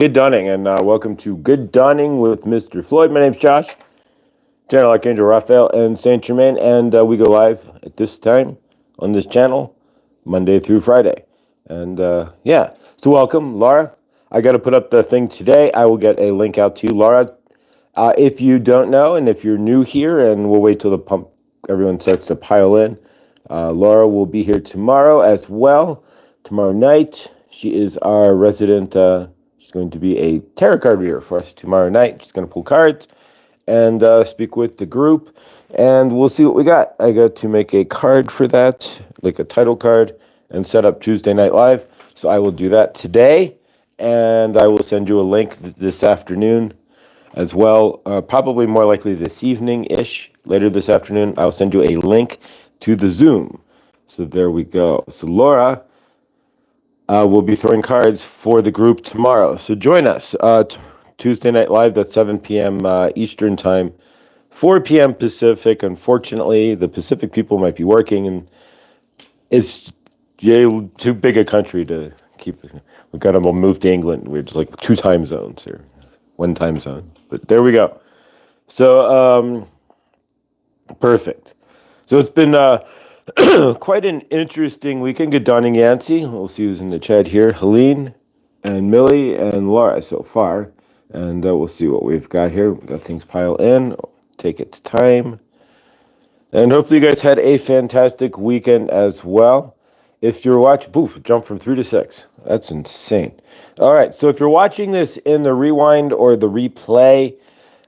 Good dawning, and welcome to Good Dawning with Mr. Floyd. My name's Josh, Channel Archangel Raphael and Saint Germain, and we go live at this time on this channel, Monday through Friday. And so welcome, Laura. I got to put up the thing today. I will get a link out to you, Laura. If you don't know, and if you're new here, and we'll wait till everyone starts to pile in, Laura will be here tomorrow as well. Tomorrow night, she is our resident. She's going to be a tarot card reader for us tomorrow night. She's going to pull cards and speak with the group, and we'll see what we got. I got to make a card for that, like a title card, and set up Tuesday Night Live. So I will do that today, and I will send you a link this afternoon as well. Probably more likely this evening-ish, later this afternoon. I'll send you a link to the Zoom. So there we go. So Laura we'll be throwing cards for the group tomorrow. So join us Tuesday Night Live at 7 p.m. Eastern Time, 4 p.m. Pacific. Unfortunately, the Pacific people might be working, and it's too big a country to keep. We've got to move to England. We're just like 2 time zones or 1 time zone. But there we go. So, perfect. So it's been quite an interesting weekend. Good dawning, Yancy. We'll see who's in the chat here. Helene and Millie and Laura so far. And we'll see what we've got here. We've got things pile in. Take its time. And hopefully you guys had a fantastic weekend as well. If you're watching, jump from 3 to 6. That's insane. All right, so if you're watching this in the rewind or the replay,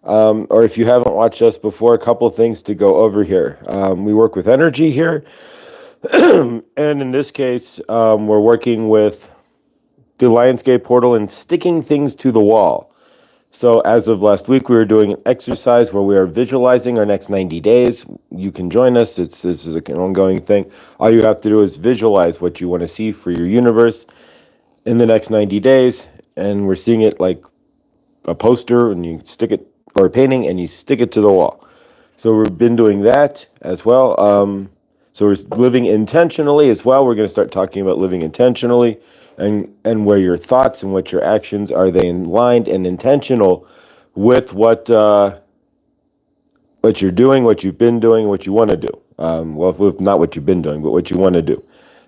or if you haven't watched us before, a couple of things to go over here. We work with energy here, and in this case, we're working with the Lionsgate portal and sticking things to the wall. So as of last week, we were doing an exercise where we are visualizing our next 90 days. You can join us. This is an ongoing thing. All you have to do is visualize what you want to see for your universe in the next 90 days, and we're seeing it like a poster, and you stick it, or a painting, and you stick it to the wall. So we've been doing that as well. So we're living intentionally as well. We're going to start talking about living intentionally, and where your thoughts and what your actions are, they aligned and intentional with what you're doing, what you've been doing, what you want to do. Well, not what you've been doing, but what you want to do.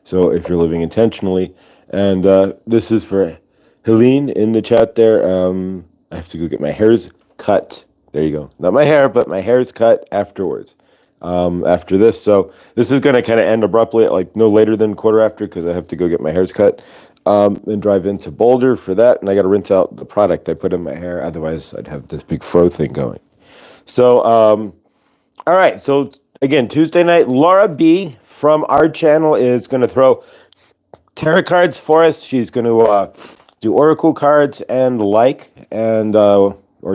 So if you're living intentionally, and this is for Helene in the chat there. I have to go get my hairs cut. There you go. Not my hair, but my hair's cut afterwards. After this. So this is going to kind of end abruptly at like no later than quarter after, because I have to go get my hairs cut. And drive into Boulder for that. And I got to rinse out the product I put in my hair. Otherwise, I'd have this big fro thing going. So, all right. So again, Tuesday night, Laura B from our channel is going to throw tarot cards for us. She's going to do oracle cards and or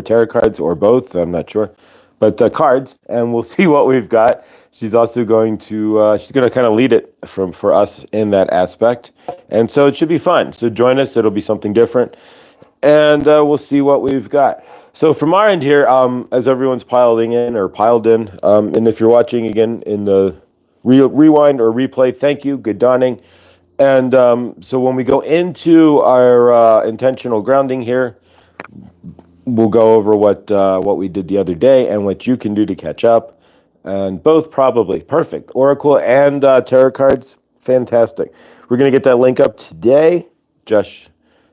tarot cards, or both. I'm not sure, but cards, and we'll see what we've got. She's also going to kind of lead it for us in that aspect, and so it should be fun. So join us; it'll be something different, and we'll see what we've got. So from our end here, as everyone's piled in, and if you're watching again in the rewind or replay, thank you. Good dawning. And so when we go into our intentional grounding here, we'll go over what we did the other day and what you can do to catch up. And both probably perfect. Oracle and tarot cards, fantastic. We're going to get that link up today. Josh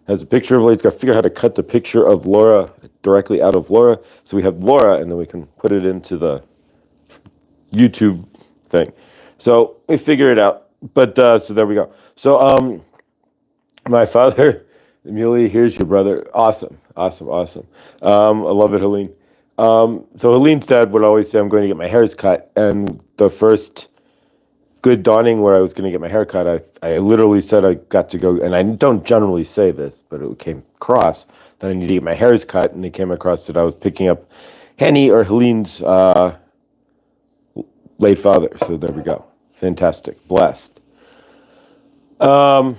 has a picture of, he's got to figure out how to cut the picture of Laura directly out of Laura. So we have Laura, and then we can put it into the YouTube thing. So we figure it out. But so there we go. So my father, Amelia, here's your brother. Awesome. I love it, Helene. So Helene's dad would always say, I'm going to get my hairs cut. And the first good dawning where I was going to get my hair cut, I literally said I got to go, and I don't generally say this, but it came across that I need to get my hairs cut, and it came across that I was picking up Henny or Helene's late father. So there we go. Fantastic. Blessed. All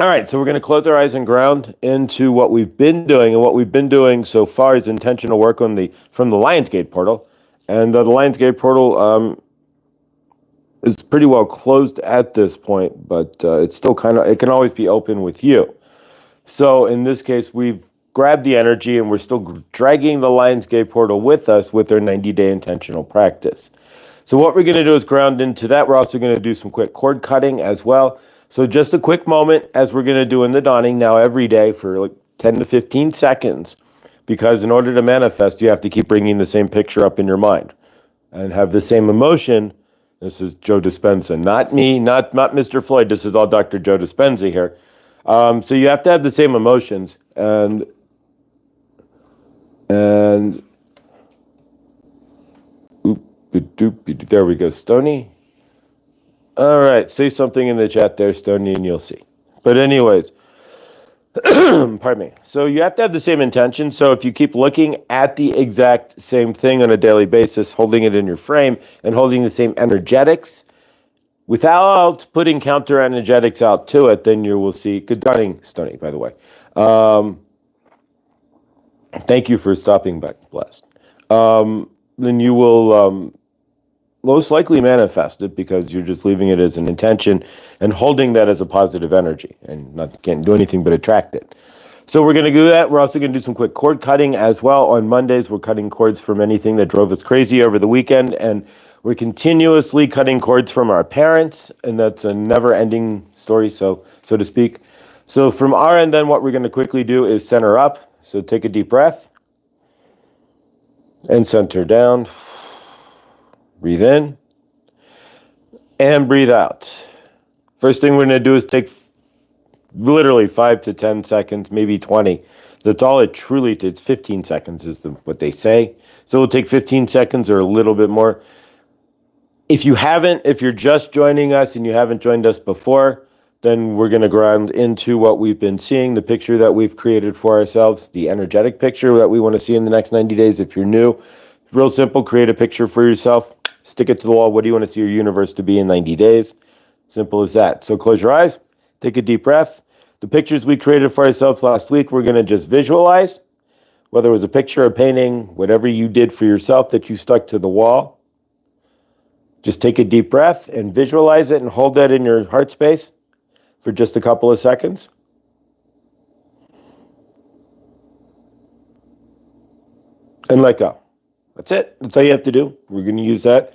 right, so we're going to close our eyes and ground into what we've been doing, and what we've been doing so far is intentional work from the Lionsgate portal, and the Lionsgate portal is pretty well closed at this point, but it's still it can always be open with you. So in this case, we've grabbed the energy and we're still dragging the Lionsgate portal with us with our 90-day intentional practice. So what we're going to do is ground into that. We're also going to do some quick cord cutting as well. So just a quick moment, as we're going to do in the dawning now every day for like 10 to 15 seconds, because in order to manifest, you have to keep bringing the same picture up in your mind and have the same emotion. This is Joe Dispenza, not me, not Mr. Floyd. This is all Dr. Joe Dispenza here. So you have to have the same emotions, and there we go, Stony. All right, say something in the chat there, Stony, and you'll see. But anyways, pardon me. So you have to have the same intention. So if you keep looking at the exact same thing on a daily basis, holding it in your frame and holding the same energetics without putting counter energetics out to it, then you will see. Good dawning, Stony, by the way. Thank you for stopping by, blessed. Then you will most likely manifest it, because you're just leaving it as an intention and holding that as a positive energy, and can't do anything but attract it. So we're going to do that. We're also going to do some quick cord cutting as well. On Mondays, we're cutting cords from anything that drove us crazy over the weekend, and we're continuously cutting cords from our parents, and that's a never-ending story, so to speak. So from our end, then, what we're going to quickly do is center up. So take a deep breath and center down. Breathe in and breathe out. First thing we're going to do is take literally 5 to 10 seconds, maybe 20. That's all it truly takes. 15 seconds is what they say. So we'll take 15 seconds or a little bit more. If you're just joining us and you haven't joined us before, then we're going to ground into what we've been seeing, the picture that we've created for ourselves, the energetic picture that we want to see in the next 90 days. If you're new, real simple, create a picture for yourself, stick it to the wall. What do you want to see your universe to be in 90 days? Simple as that. So close your eyes, take a deep breath. The pictures we created for ourselves last week, we're going to just visualize, whether it was a picture, a painting, whatever you did for yourself that you stuck to the wall. Just take a deep breath and visualize it and hold that in your heart space for just a couple of seconds. And let go. That's it. That's all you have to do. We're going to use that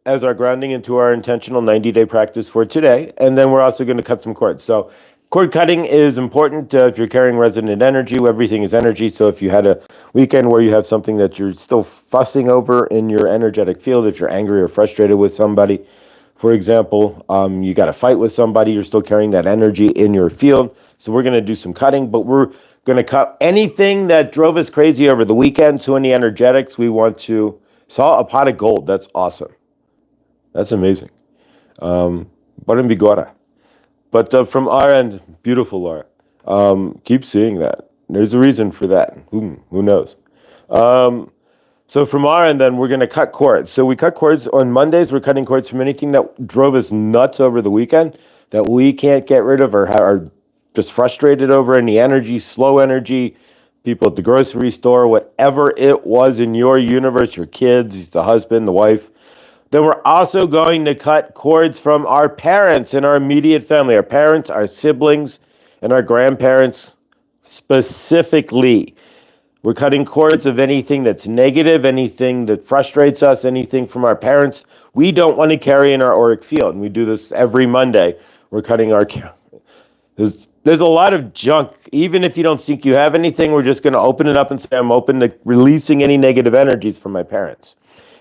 as our grounding into our intentional 90-day practice for today. And then we're also going to cut some cords. So cord cutting is important if you're carrying resonant energy. Everything is energy. So if you had a weekend where you have something that you're still fussing over in your energetic field, if you're angry or frustrated with somebody, for example, you got to fight with somebody, you're still carrying that energy in your field. So we're going to do some cutting, but we're going to cut anything that drove us crazy over the weekend. So any energetics we want to. Saw a pot of gold. That's awesome. That's amazing. Bigora. But from our end, beautiful, Laura. Keep seeing that. There's a reason for that. Who knows? So from our end, then, we're going to cut cords. So we cut cords on Mondays. We're cutting cords from anything that drove us nuts over the weekend that we can't get rid of or are just frustrated over. Any energy, slow energy, people at the grocery store, whatever it was in your universe, your kids, the husband, the wife. Then we're also going to cut cords from our parents and our immediate family, our parents, our siblings, and our grandparents specifically. We're cutting cords of anything that's negative, anything that frustrates us, anything from our parents we don't want to carry in our auric field. And we do this every Monday. We're cutting our... There's a lot of junk. Even if you don't think you have anything, we're just going to open it up and say, I'm open to releasing any negative energies from my parents.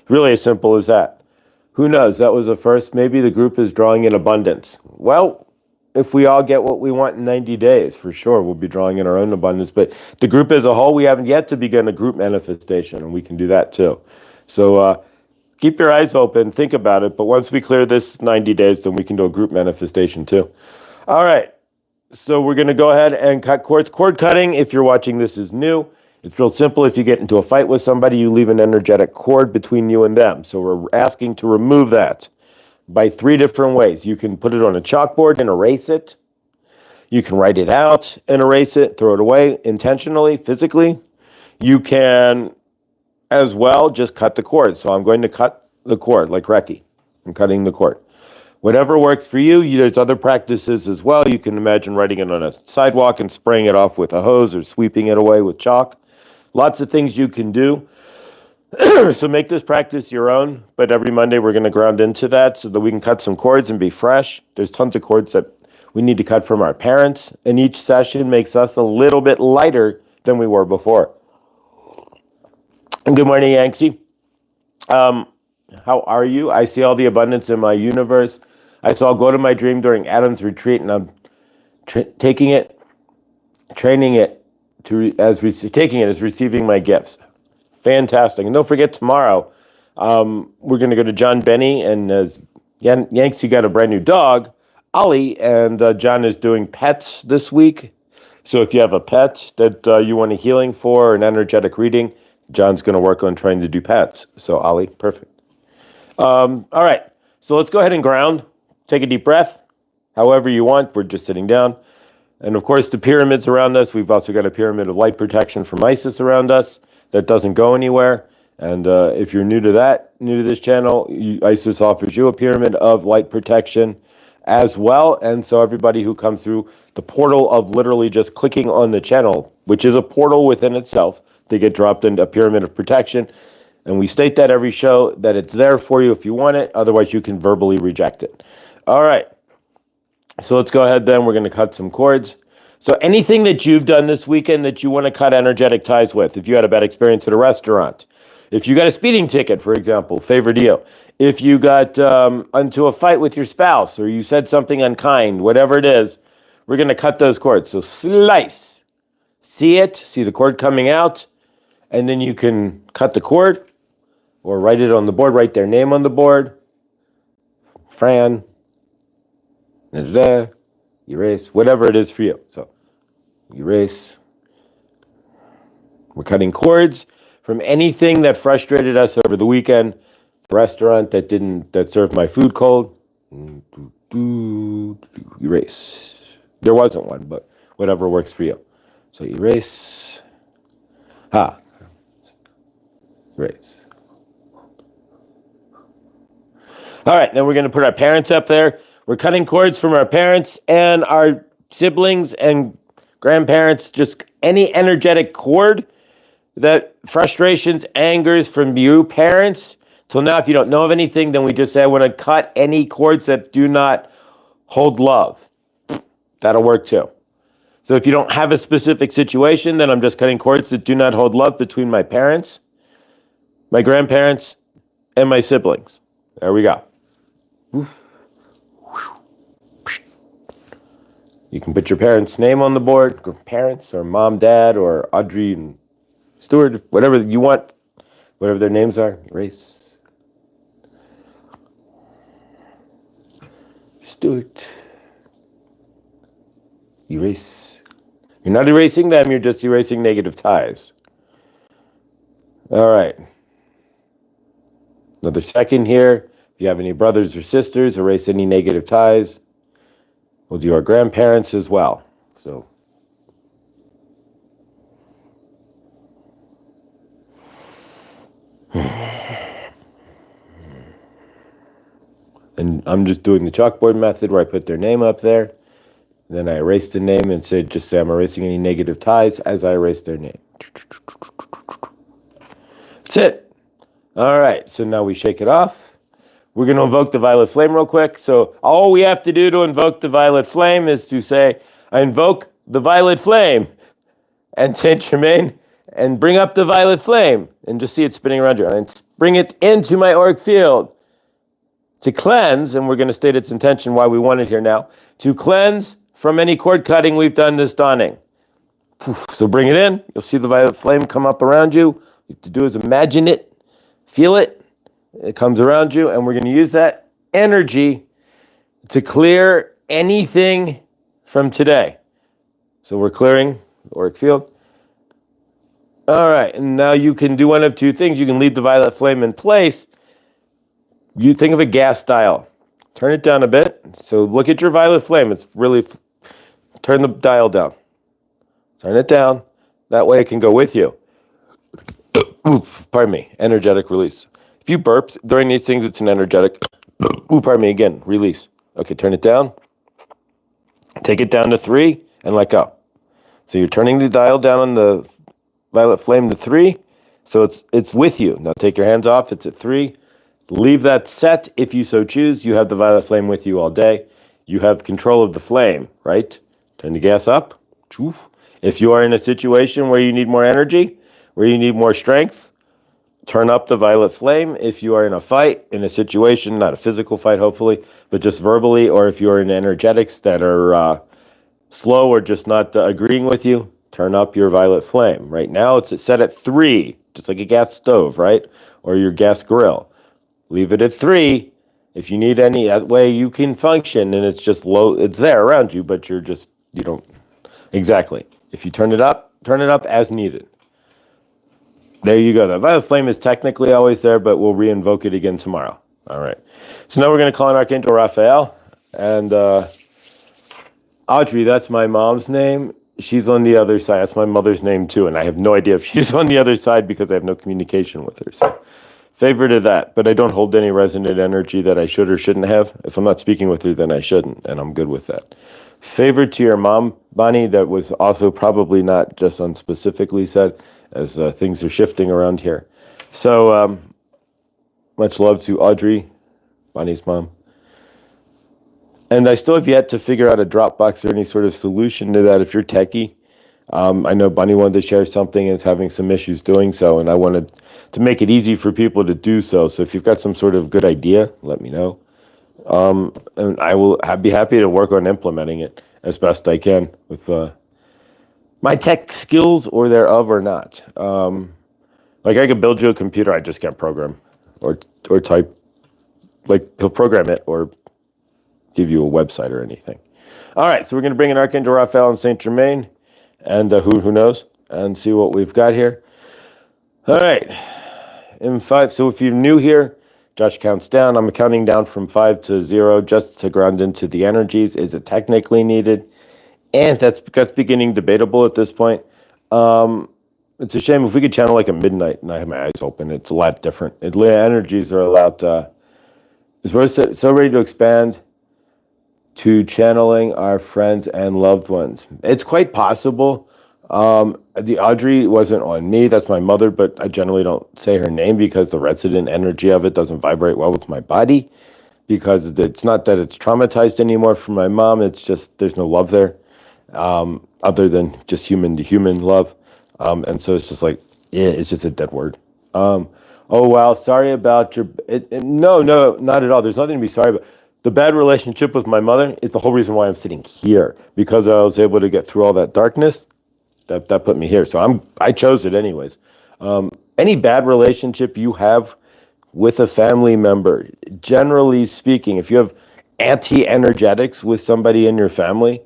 Really as simple as that. Who knows? That was a first. Maybe the group is drawing in abundance. Well, if we all get what we want in 90 days, for sure, we'll be drawing in our own abundance. But the group as a whole, we haven't yet to begin a group manifestation, and we can do that too. So keep your eyes open, think about it. But once we clear this 90 days, then we can do a group manifestation too. All right. So we're going to go ahead and cut cords. Cord cutting, if you're watching this, is new. It's real simple. If you get into a fight with somebody, you leave an energetic cord between you and them. So we're asking to remove that by 3 different ways. You can put it on a chalkboard and erase it. You can write it out and erase it, throw it away intentionally, physically. You can, as well, just cut the cord. So I'm going to cut the cord like Reki. I'm cutting the cord. Whatever works for you. There's other practices as well. You can imagine writing it on a sidewalk and spraying it off with a hose or sweeping it away with chalk. Lots of things you can do. So make this practice your own, but every Monday we're going to ground into that so that we can cut some cords and be fresh. There's tons of cords that we need to cut from our parents, and each session makes us a little bit lighter than we were before. And good morning, Yanksy. How are you? I see all the abundance in my universe. I saw go to my dream during Adam's retreat, and I'm taking it as receiving my gifts. Fantastic. And don't forget tomorrow, we're going to go to John Benny, and as Yanks, you got a brand new dog, Ollie, and John is doing pets this week. So if you have a pet that you want a healing for, an energetic reading, John's going to work on trying to do pets. So Ollie, perfect. All right. So let's go ahead and ground. Take a deep breath. However you want. We're just sitting down. And of course, the pyramids around us. We've also got a pyramid of light protection from ISIS around us that doesn't go anywhere. And if you're new to this channel, ISIS offers you a pyramid of light protection as well. And so everybody who comes through the portal of literally just clicking on the channel, which is a portal within itself, they get dropped into a pyramid of protection. And we state that every show, that it's there for you if you want it. Otherwise, you can verbally reject it. All right. So let's go ahead then. We're going to cut some cords. So anything that you've done this weekend that you want to cut energetic ties with, if you had a bad experience at a restaurant, if you got a speeding ticket, for example, favor deal, if you got into a fight with your spouse or you said something unkind, whatever it is, we're going to cut those cords. So slice. See the cord coming out, and then you can cut the cord or write it on the board, write their name on the board. Fran, erase, whatever it is for you. So erase. We're cutting cords from anything that frustrated us over the weekend. Restaurant that served my food cold. Erase. There wasn't one, but whatever works for you. So erase. Erase. All right, then we're going to put our parents up there. We're cutting cords from our parents and our siblings and grandparents, just any energetic cord that frustrations, angers from you parents. Till now, if you don't know of anything, then we just say, I want to cut any cords that do not hold love. That'll work too. So if you don't have a specific situation, then I'm just cutting cords that do not hold love between my parents, my grandparents, and my siblings. There we go. You can put your parents' name on the board, parents, or mom, dad, or Audrey and Stuart, whatever you want, whatever their names are. Erase. Stuart. Erase. You're not erasing them, you're just erasing negative ties. All right. Another second here. If you have any brothers or sisters, erase any negative ties. We'll do our grandparents as well. So, and I'm just doing the chalkboard method where I put their name up there. Then I erase the name and just say I'm erasing any negative ties as I erase their name. That's it. All right, so now we shake it off. We're going to invoke the violet flame real quick. So all we have to do to invoke the violet flame is to say, I invoke the violet flame, and Saint Germain, and bring up the violet flame, and just see it spinning around you. And bring it into my auric field to cleanse, and we're going to state its intention why we want it here now, to cleanse from any cord cutting we've done this dawning. So bring it in. You'll see the violet flame come up around you. What you have to do is imagine it, feel it. It comes around you, and we're going to use that energy to clear anything from today. So we're clearing the auric field. All right, and now you can do one of two things. You can leave the violet flame in place. You think of a gas dial. Turn it down a bit. So look at your violet flame. It's really, turn the dial down. Turn it down. That way it can go with you. Pardon me, energetic release. If you burp during these things, it's an energetic Ooh, pardon me, again, release. Okay, turn it down. Take it down to 3 and let go. So you're turning the dial down on the violet flame to 3. So it's with you. Now take your hands off. It's at 3. Leave that set if you so choose. You have the violet flame with you all day. You have control of the flame, right? Turn the gas up. If you are in a situation where you need more energy, where you need more strength, turn up the violet flame. If you are in a fight, in a situation, not a physical fight, hopefully, but just verbally, or if you're in energetics that are slow or just not agreeing with you, turn up your violet flame. Right now, it's set at 3, just like a gas stove, right? Or your gas grill. Leave it at 3. If you need any, that way you can function, and it's just low. It's there around you, but you don't. Exactly. If you turn it up as needed. There you go. The violet flame is technically always there, but we'll re-invoke it again tomorrow. All right. So now we're going to call on Archangel Raphael. And Audrey, that's my mom's name. She's on the other side. That's my mother's name, too. And I have no idea if she's on the other side because I have no communication with her. So favor to that. But I don't hold any resonant energy that I should or shouldn't have. If I'm not speaking with her, then I shouldn't. And I'm good with that. Favor to your mom, Bonnie, that was also probably not just unspecifically said, as things are shifting around here. So much love to Audrey, Bonnie's mom. And I still have yet to figure out a Dropbox or any sort of solution to that if you're techie. I know Bonnie wanted to share something and is having some issues doing so, and I wanted to make it easy for people to do so. So if you've got some sort of good idea, let me know. And I will be happy to work on implementing it as best I can with my tech skills or thereof or not. Like I could build you a computer, I just can't program or type. Like he'll program it or give you a website or anything. All right, so we're going to bring in Archangel Raphael and Saint Germain, and who knows, and see what we've got here. All right, in 5. So if you're new here, Josh counts down. I'm counting down from 5 to 0 just to ground into the energies. Is it technically needed? And that's beginning debatable at this point. It's a shame if we could channel like at midnight and I have my eyes open. It's a lot different. Energies are allowed to. We're so ready to expand to channeling our friends and loved ones. It's quite possible. The Audrey wasn't on me. That's my mother, but I generally don't say her name because the resident energy of it doesn't vibrate well with my body. Because it's not that it's traumatized anymore from my mom. It's just there's no love there. Other than just human to human love. And so it's just like, yeah, it's just a dead word. Oh, wow, sorry about your, no, not at all. There's nothing to be sorry about. The bad relationship with my mother is the whole reason why I'm sitting here, because I was able to get through all that darkness. That put me here. So I chose it anyways. Any bad relationship you have with a family member, generally speaking, if you have anti-energetics with somebody in your family,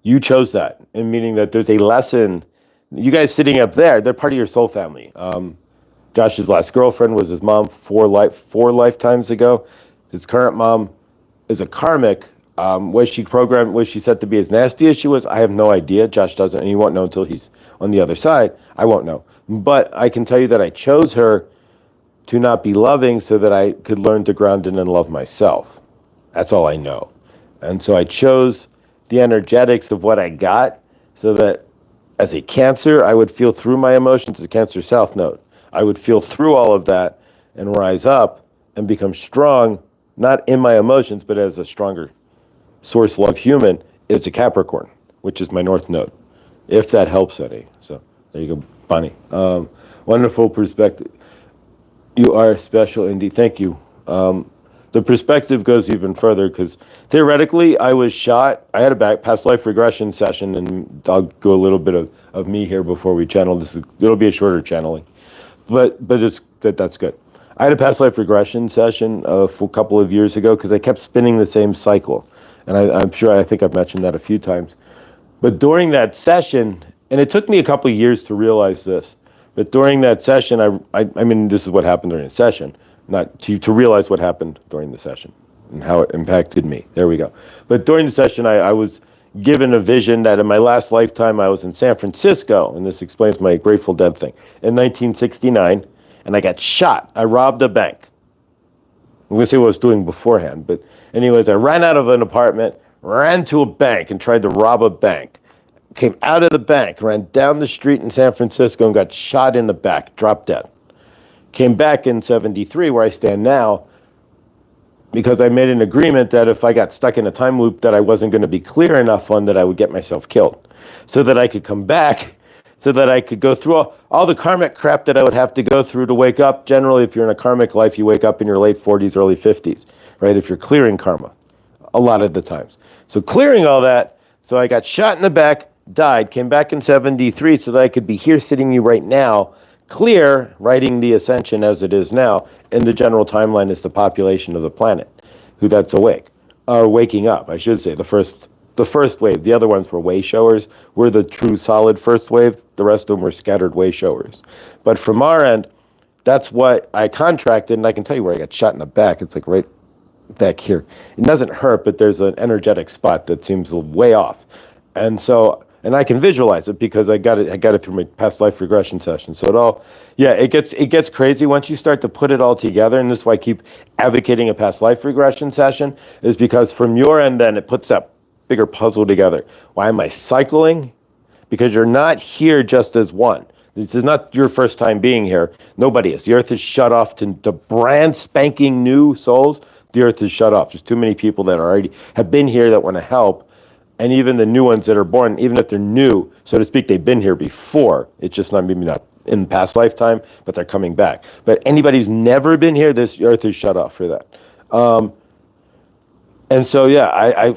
you chose that, and meaning that there's a lesson. You guys sitting up there, they're part of your soul family. Josh's last girlfriend was his mom four lifetimes ago. His current mom is a karmic. Was she set to be as nasty as she was? I have no idea. Josh doesn't, and he won't know until he's on the other side. I won't know. But I can tell you that I chose her to not be loving so that I could learn to ground in and love myself. That's all I know. And so I chose the energetics of what I got so that as a Cancer, I would feel through my emotions, as a Cancer South Node. I would feel through all of that and rise up and become strong, not in my emotions, but as a stronger source love human, is a Capricorn, which is my North Node, if that helps any. So there you go, Bonnie. Wonderful perspective. You are special indeed. Thank you. The perspective goes even further because theoretically I was shot. I had a past life regression session, and I'll go a little bit of me here before we channel. It'll be a shorter channeling, but that's good. I had a past life regression session for a couple of years ago because I kept spinning the same cycle, and I think I've mentioned that a few times. But during that session, and it took me a couple of years to realize this, but during that session, I mean, this is what happened during the session. Not to realize what happened during the session and how it impacted me. There we go. But during the session, I was given a vision that in my last lifetime, I was in San Francisco, and this explains my Grateful Dead thing, in 1969, and I got shot. I robbed a bank. I'm going to say what I was doing beforehand. But anyways, I ran out of an apartment, ran to a bank and tried to rob a bank. Came out of the bank, ran down the street in San Francisco and got shot in the back, dropped dead. Came back in 73, where I stand now, because I made an agreement that if I got stuck in a time loop that I wasn't going to be clear enough on, that I would get myself killed, so that I could come back, so that I could go through all the karmic crap that I would have to go through to wake up. Generally, if you're in a karmic life, you wake up in your late 40s, early 50s, right? If you're clearing karma, a lot of the times. So clearing all that, so I got shot in the back, died, came back in 73 so that I could be here sitting you right now, clear, writing the ascension as it is now, and the general timeline is the population of the planet, who that's awake, or waking up, I should say, the first wave. The other ones were way showers. We're the true solid first wave. The rest of them were scattered way showers. But from our end, that's what I contracted, and I can tell you where I got shot in the back. It's like right back here. It doesn't hurt, but there's an energetic spot that seems way off. And so, and I can visualize it because I got it through my past life regression session. So it gets crazy once you start to put it all together. And this is why I keep advocating a past life regression session, is because from your end, then it puts that bigger puzzle together. Why am I cycling? Because you're not here just as one. This is not your first time being here. Nobody is. The earth is shut off to brand spanking new souls. The earth is shut off. There's too many people that already have been here that want to help. And even the new ones that are born, even if they're new, so to speak, they've been here before. It's just not, maybe not in past lifetime, but they're coming back. But anybody who's never been here, this earth is shut off for that. And so, yeah,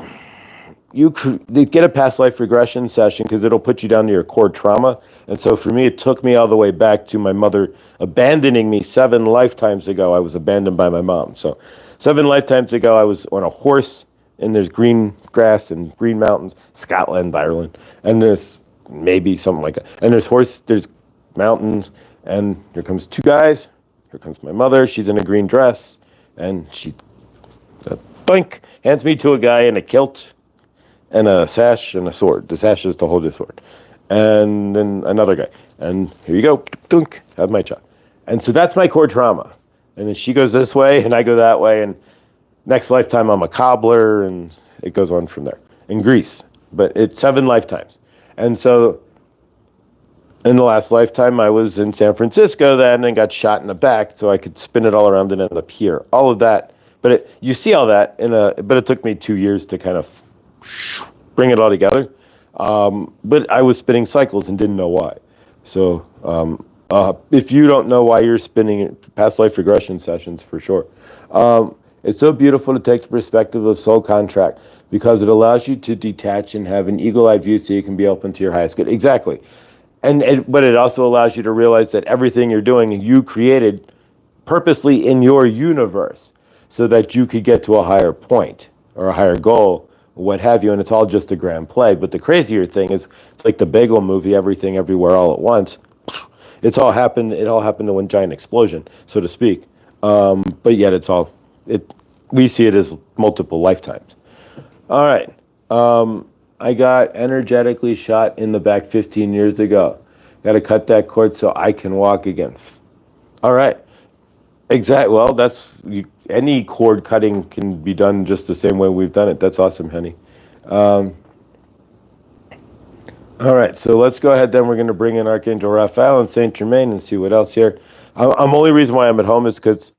you get a past life regression session because it'll put you down to your core trauma. And so for me, it took me all the way back to my mother abandoning me 7 lifetimes ago. I was abandoned by my mom. So 7 lifetimes ago, I was on a horse, and there's green grass and green mountains, Scotland, Ireland, and there's maybe something like that. And there's mountains, and here comes 2 guys. Here comes my mother. She's in a green dress, and she, boink, hands me to a guy in a kilt and a sash and a sword. The sash is to hold his sword. And then another guy. And here you go, dunk, have my shot. And so that's my core trauma. And then she goes this way, and I go that way, and next lifetime, I'm a cobbler, and it goes on from there. In Greece, but it's 7 lifetimes. And so in the last lifetime, I was in San Francisco then and got shot in the back so I could spin it all around and end up here. All of that. But you see all that, but it took me 2 years to kind of bring it all together. But I was spinning cycles and didn't know why. So if you don't know why you're spinning past life regression sessions, for sure. It's so beautiful to take the perspective of soul contract because it allows you to detach and have an eagle-eye view so you can be open to your highest good. Exactly. But it also allows you to realize that everything you're doing, you created purposely in your universe so that you could get to a higher point or a higher goal, or what have you, and it's all just a grand play. But the crazier thing is, it's like the Bagel movie, Everything Everywhere All at Once. It all happened in one giant explosion, so to speak. But yet we see it as multiple lifetimes. All right. I got energetically shot in the back 15 years ago. Got to cut that cord so I can walk again. All right. Exactly. Well, any cord cutting can be done just the same way we've done it. That's awesome, honey. All right. So let's go ahead then. We're going to bring in Archangel Raphael and Saint Germain and see what else here. Only reason why I'm at home is because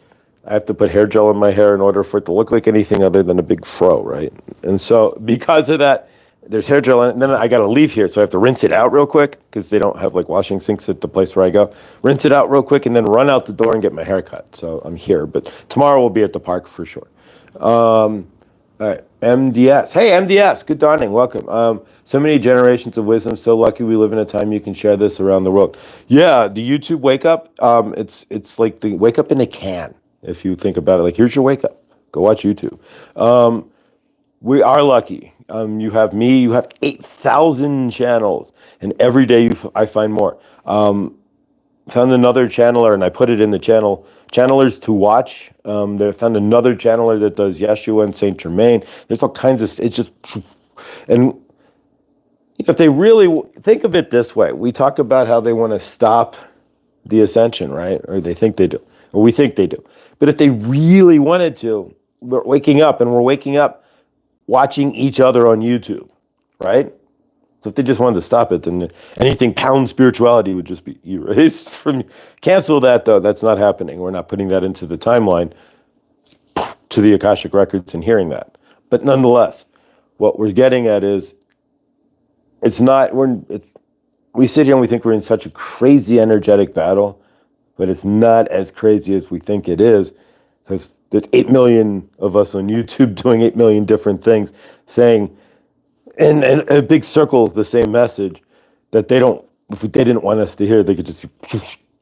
I have to put hair gel in my hair in order for it to look like anything other than a big fro, right? And so because of that, there's hair gel in it, and then I got to leave here, so I have to rinse it out real quick because they don't have like washing sinks at the place where I go. Rinse it out real quick and then run out the door and get my hair cut. So I'm here, but tomorrow we'll be at the park for sure. All right, MDS. Hey, MDS, good dawning, welcome. So many generations of wisdom, so lucky we live in a time you can share this around the world. Yeah, the YouTube wake up, it's like the wake up in a can. If you think about it, like, here's your wake up. Go watch YouTube. We are lucky. You have me. You have 8,000 channels, and every day I find more. Found another channeler, and I put it in the channelers to watch. They found another channeler that does Yeshua and Saint Germain. There's all kinds of. It's just, and if they really think of it this way, we talk about how they want to stop the ascension, right? Or they think they do. or we think they do. But if they really wanted to, we're waking up watching each other on YouTube, right? So if they just wanted to stop it, then anything pound spirituality would just be erased from. Cancel that, though. That's not happening. We're not putting that into the timeline to the Akashic Records and hearing that. But nonetheless, what we're getting at is we sit here and we think we're in such a crazy energetic battle, but it's not as crazy as we think it is, because there's 8 million of us on YouTube doing 8 million different things, saying in a big circle the same message that if they didn't want us to hear, they could just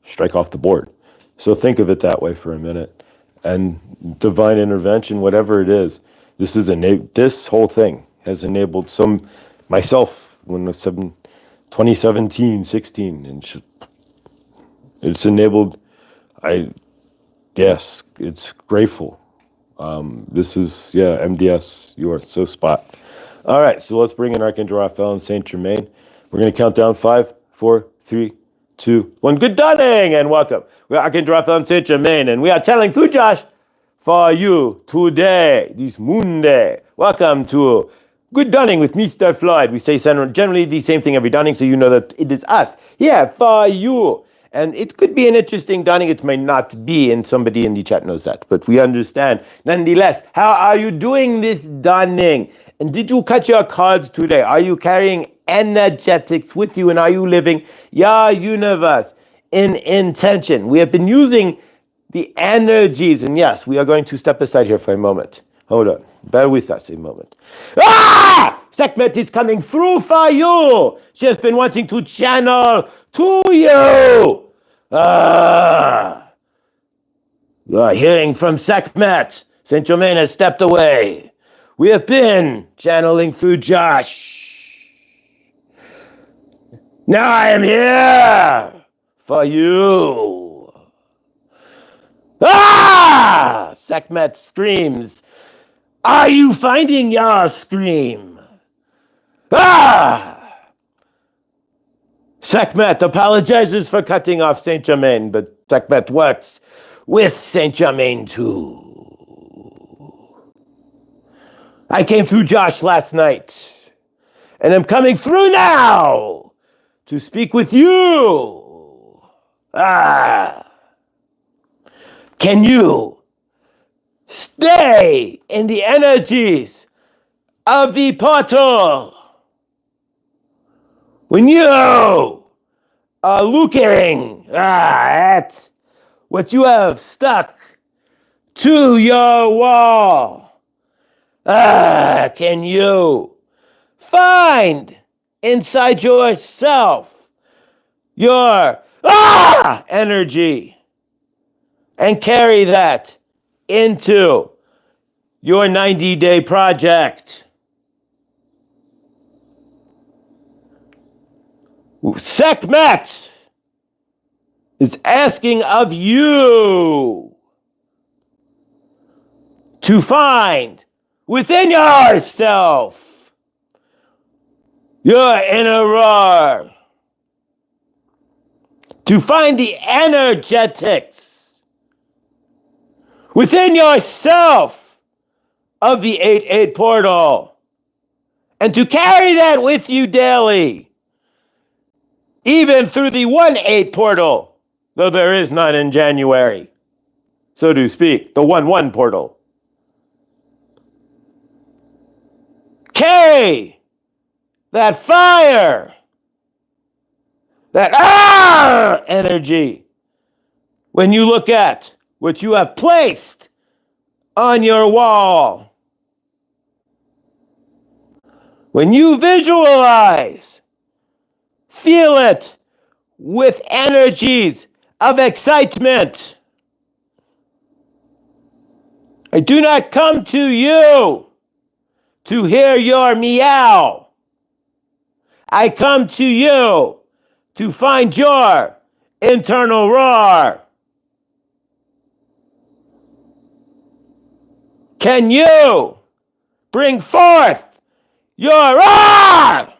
strike off the board. So think of it that way for a minute. And divine intervention, whatever it is, this whole thing has enabled myself when I was 2017, 16, and it's enabled, yes, it's grateful. This is, MDS, you are so spot. All right, so let's bring in Archangel Raphael and Saint Germain. We're going to count down 5, 4, 3, 2, 1. Good dawning and welcome. We are Archangel Raphael and Saint Germain, and we are channeling through Josh for you today, this Monday. Welcome to Good Dawning with Mr. Floyd. We say generally the same thing every dawning, so you know that it is us here for you. And it could be an interesting dawning, it may not be, and somebody in the chat knows that, but we understand. Nonetheless, how are you doing this dawning? And did you cut your cards today? Are you carrying energetics with you, and are you living your universe in intention? We have been using the energies, and yes, we are going to step aside here for a moment. Hold on, bear with us a moment. Sekhmet is coming through for you. She has been wanting to channel to you. You are hearing from Sekhmet. Saint Germain has stepped away. We have been channeling through Josh. Now I am here for you. Sekhmet screams. Are you finding your scream? Sekhmet apologizes for cutting off Saint Germain, but Sekhmet works with Saint Germain too. I came through Josh last night, and I'm coming through now to speak with you. Can you stay in the energies of the portal when you are looking at what you have stuck to your wall? Can you find inside yourself your energy and carry that into your 90-day project? Sekhmet is asking of you to find within yourself your inner roar, to find the energetics within yourself of the 8-8 portal, and to carry that with you daily, even through the 1-8 portal, though there is none in January, so to speak, the 1-1 portal. Carry that fire, that energy, when you look at what you have placed on your wall. When you visualize, feel it with energies of excitement. I do not come to you to hear your meow. I come to you to find your internal roar. Can you bring forth your roar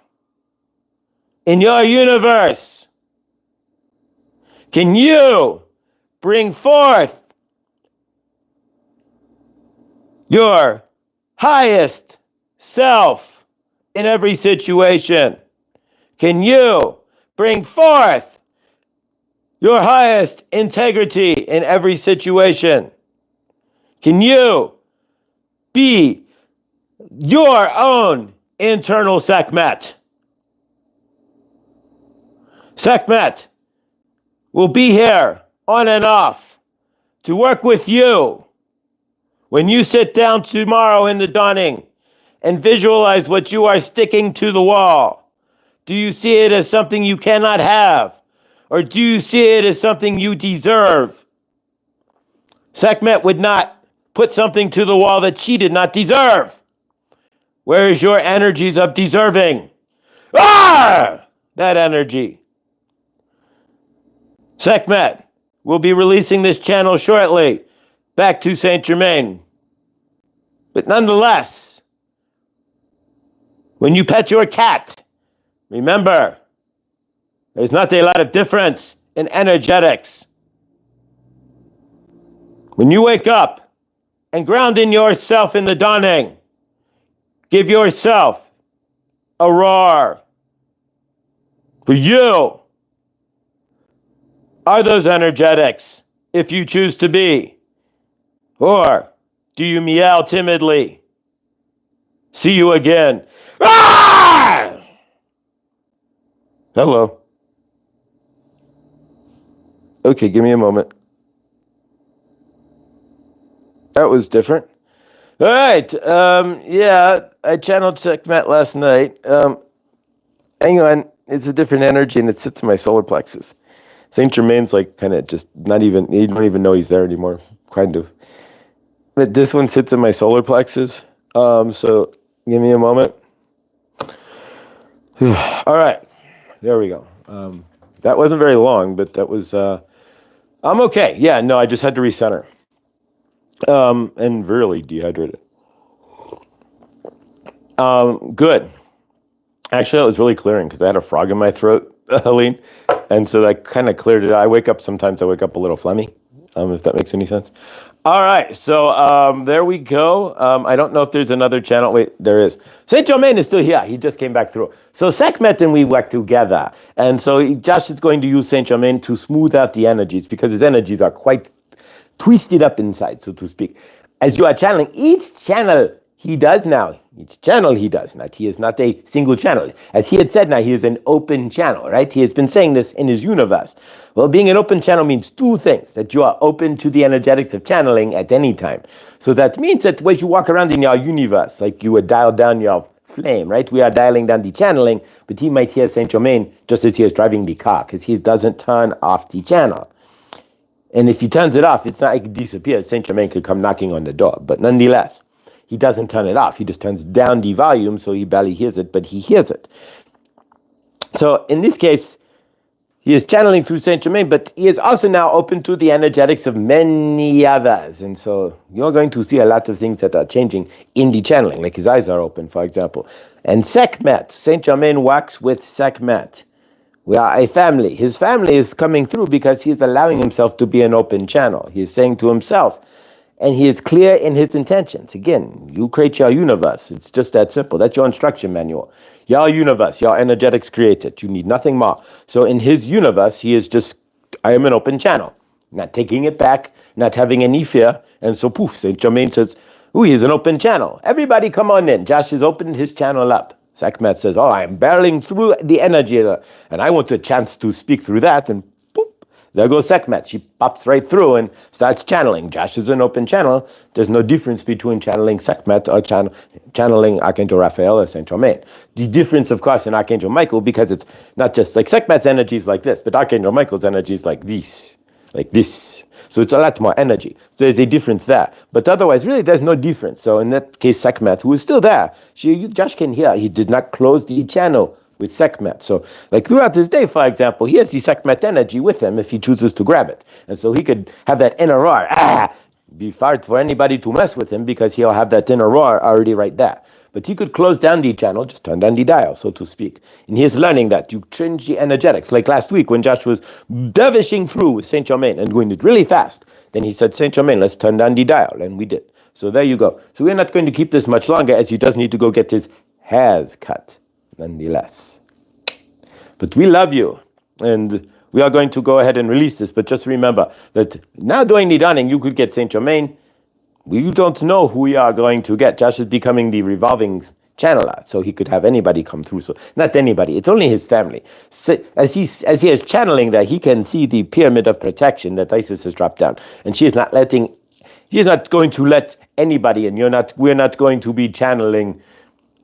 in your universe? Can you bring forth your highest self in every situation? Can you bring forth your highest integrity in every situation? Can you be your own internal Sekhmet? Sekhmet will be here on and off to work with you when you sit down tomorrow in the dawning and visualize what you are sticking to the wall. Do you see it as something you cannot have? Or do you see it as something you deserve? Sekhmet would not put something to the wall that she did not deserve. Where is your energies of deserving? Ah! That energy. Sekhmet will be releasing this channel shortly back to Saint Germain. But nonetheless, when you pet your cat, remember, there's not a lot of difference in energetics. When you wake up and ground in yourself in the dawning, give yourself a roar. For you are those energetics, if you choose to be. Or do you meow timidly? See you again. Ah! Hello. Okay, give me a moment. That was different. All right. Yeah, I channeled Sekhmet last night. Hang on. It's a different energy, and it sits in my solar plexus. Saint Germain's like kind of just not even, you don't even know he's there anymore, kind of. But this one sits in my solar plexus. So give me a moment. All right. There we go. That wasn't very long, but that was, I'm okay. Yeah, no, I just had to recenter. And really dehydrated. Good. Actually, that was really clearing because I had a frog in my throat, Helene. And so that kind of cleared it. Sometimes I wake up a little phlegmy, if that makes any sense. All right, so there we go. I don't know if there's another channel. Wait, there is. Saint Germain is still here. He just came back through. So Sekhmet and we work together. And so Josh is going to use Saint Germain to smooth out the energies because his energies are quite twisted up inside, so to speak. As you are channeling, each channel he does now, he is not a single channel. As he had said now, he is an open channel, right? He has been saying this in his universe. Well, being an open channel means two things, that you are open to the energetics of channeling at any time. So that means that when you walk around in your universe, like you would dial down your flame, right? We are dialing down the channeling, but he might hear Saint Germain just as he is driving the car, because he doesn't turn off the channel. And if he turns it off, it's not like it disappears. Saint Germain could come knocking on the door. But nonetheless, he doesn't turn it off. He just turns down the volume so he barely hears it, but he hears it. So in this case, he is channeling through Saint Germain, but he is also now open to the energetics of many others. And so you're going to see a lot of things that are changing in the channeling, like his eyes are open, for example. And Sekhmet, Saint Germain works with Sekhmet. We are a family. His family is coming through because he is allowing himself to be an open channel. He is saying to himself, and he is clear in his intentions. Again, you create your universe. It's just that simple. That's your instruction manual. Your universe, your energetics create it. You need nothing more. So in his universe, he is just, I am an open channel. Not taking it back, not having any fear. And so poof, Saint Germain says, ooh, he's an open channel. Everybody come on in. Josh has opened his channel up. Sekhmet says, oh, I'm barreling through the energy, and I want a chance to speak through that, and boop, there goes Sekhmet. She pops right through and starts channeling. Josh is an open channel. There's no difference between channeling Sekhmet or channeling Archangel Raphael or Saint Germain. The difference, of course, in Archangel Michael, because it's not just like Sekhmet's energy is like this, but Archangel Michael's energy is like this, like this. So it's a lot more energy. So there's a difference there. But otherwise, really, there's no difference. So in that case, Sekhmet, who is still there, Josh can hear. He did not close the channel with Sekhmet. So like throughout his day, for example, he has the Sekhmet energy with him if he chooses to grab it. And so he could have that inner roar. Be hard for anybody to mess with him because he'll have that inner roar already right there. But he could close down the channel, just turn down the dial, so to speak. And he is learning that. You change the energetics. Like last week when Josh was dervishing through with Saint Germain and doing it really fast. Then he said, Saint Germain, let's turn down the dial. And we did. So there you go. So we're not going to keep this much longer, as he does need to go get his hairs cut, nonetheless. But we love you. And we are going to go ahead and release this. But just remember that now doing the donning, you could get Saint Germain. We don't know who we are going to get. Josh is becoming the revolving channeler, so he could have anybody come through. So not anybody, it's only his family. So as he is channeling that, he can see the pyramid of protection that Isis has dropped down. And she is not going to let anybody in. We're not going to be channeling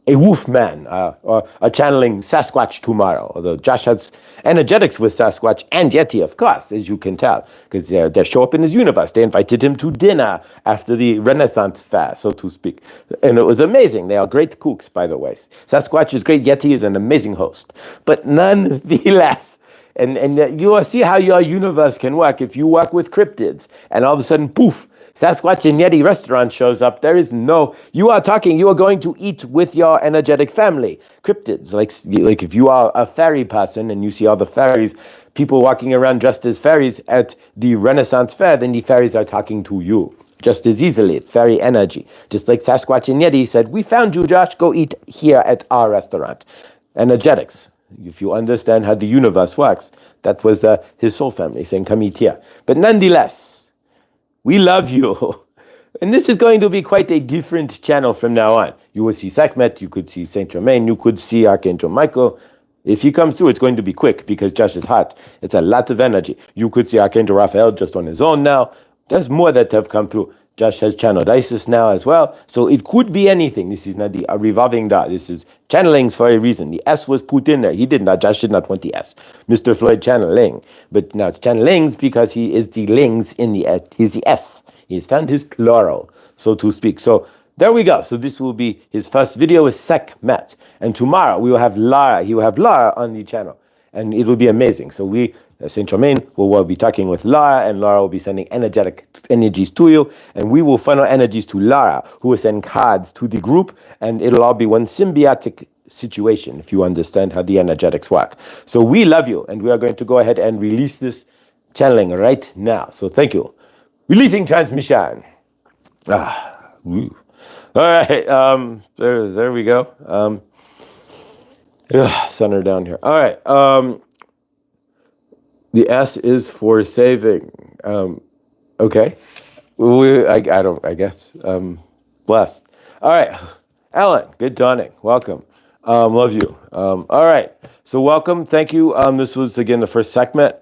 a wolfman or channeling Sasquatch tomorrow. Although Josh has energetics with Sasquatch and Yeti, of course, as you can tell, because they show up in his universe. They invited him to dinner after the Renaissance fair, so to speak. And it was amazing. They are great cooks, by the way. Sasquatch is great. Yeti is an amazing host. But nonetheless, and you will see how your universe can work if you work with cryptids, and all of a sudden, poof, Sasquatch and Yeti restaurant shows up. You are going to eat with your energetic family. Cryptids, like if you are a fairy person and you see all the fairies, people walking around dressed as fairies at the Renaissance fair, then the fairies are talking to you just as easily. It's fairy energy. Just like Sasquatch and Yeti said, we found you, Josh, go eat here at our restaurant. Energetics. If you understand how the universe works, that was his soul family saying, come eat here. But nonetheless, we love you. And this is going to be quite a different channel from now on. You will see Sekhmet, you could see Saint Germain, you could see Archangel Michael. If he comes through, it's going to be quick because Josh is hot. It's a lot of energy. You could see Archangel Raphael just on his own now. There's more that have come through. Josh has channeled Isis now as well. So it could be anything. This is not a revolving dot. This is channelings for a reason. The S was put in there. Josh did not want the S. Mr. Floyd channeling. But now it's channelings because he is the lings in the S. He's the S. He has found his plural, so to speak. So there we go. So this will be his first video with Sekhmet. And tomorrow we will have Lara. He will have Lara on the channel. And it will be amazing. So Saint Germain will be talking with Lara, and Lara will be sending energetic energies to you, and we will funnel energies to Lara, who will send cards to the group, and it'll all be one symbiotic situation, if you understand how the energetics work. So we love you, and we are going to go ahead and release this channeling right now. So thank you. Releasing transmission. All right, there we go. Center down here. All right. The S is for saving. Okay. I guess. Blessed. All right. Ellen, good dawning. Welcome. Love you. All right. So welcome. Thank you. This was, again, the first Sekhmet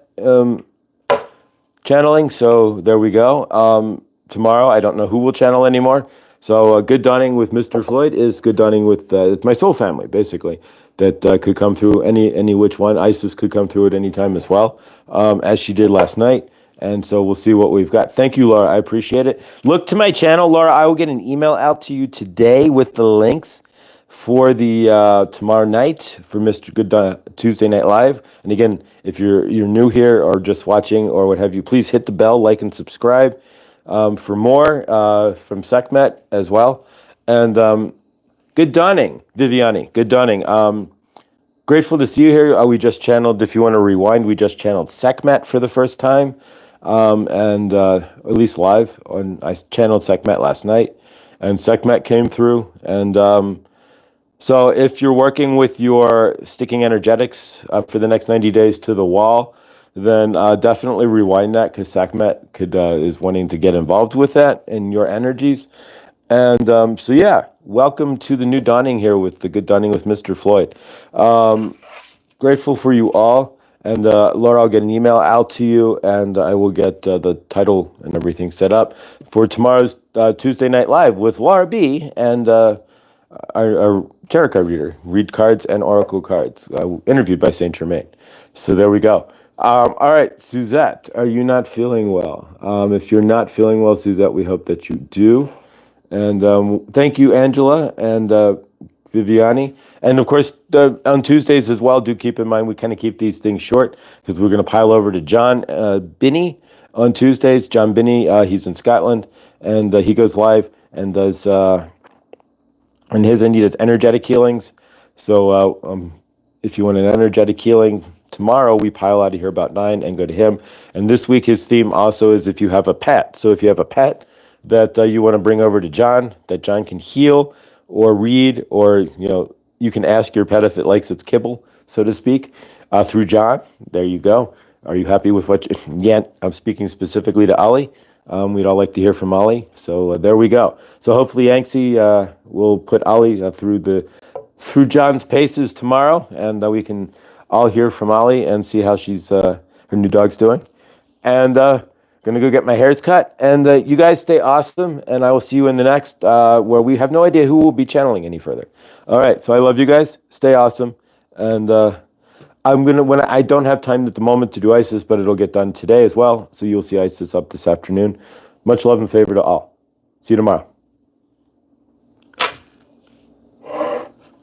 channeling. So there we go. Tomorrow, I don't know who will channel anymore. So good dawning with Mr. Floyd is good dawning with my soul family, basically. That could come through any which one. Isis could come through at any time as well, as she did last night. And so we'll see what we've got. Thank you, Laura. I appreciate it. Look to my channel, Laura. I will get an email out to you today with the links for the tomorrow night for Mr. Good Tuesday Night Live. And again, if you're new here or just watching or what have you, please hit the bell, like, and subscribe for more from Sekhmet as well. And good dawning, Viviani. Good dawning. Grateful to see you here. We just channeled, if you want to rewind, we just channeled Sekhmet for the first time. And at least live. I channeled Sekhmet last night. And Sekhmet came through. And so if you're working with your sticking energetics for the next 90 days to the wall, then definitely rewind that, because Sekhmet is wanting to get involved with that in your energies. And so, yeah, welcome to the new dawning here with the Good Dawning with Mr. Floyd. Grateful for you all. And Laura, I'll get an email out to you, and I will get the title and everything set up for tomorrow's Tuesday Night Live with Laura B. and our tarot card reader, read cards and oracle cards, interviewed by Saint Germain. So there we go. All right, Suzette, are you not feeling well? If you're not feeling well, Suzette, we hope that you do. And thank you, Angela and Viviani. And of course, on Tuesdays as well, do keep in mind we kind of keep these things short, because we're going to pile over to John Binney on Tuesdays. John Binney, he's in Scotland, and he goes live and does and his end he does energetic healings. So if you want an energetic healing tomorrow, we pile out of here about 9 and go to him. And this week his theme also is if you have a pet. So if you have a pet that you want to bring over to John, that John can heal or read, or you can ask your pet if it likes its kibble, so to speak, through John. There you go. Are you happy with what yeah, I'm speaking specifically to Ali. We'd all like to hear from Ali. So there we go. So hopefully Yanksy will put Ali through John's paces tomorrow, and we can all hear from Ali and see how her new dog's doing. And gonna go get my hairs cut. And you guys stay awesome, and I will see you in the next where we have no idea who will be channeling any further. All right. So I love you guys. Stay awesome, and when I don't have time at the moment to do ISIS, but it'll get done today as well. So you'll see ISIS up this afternoon. Much love and favor to all. See you tomorrow.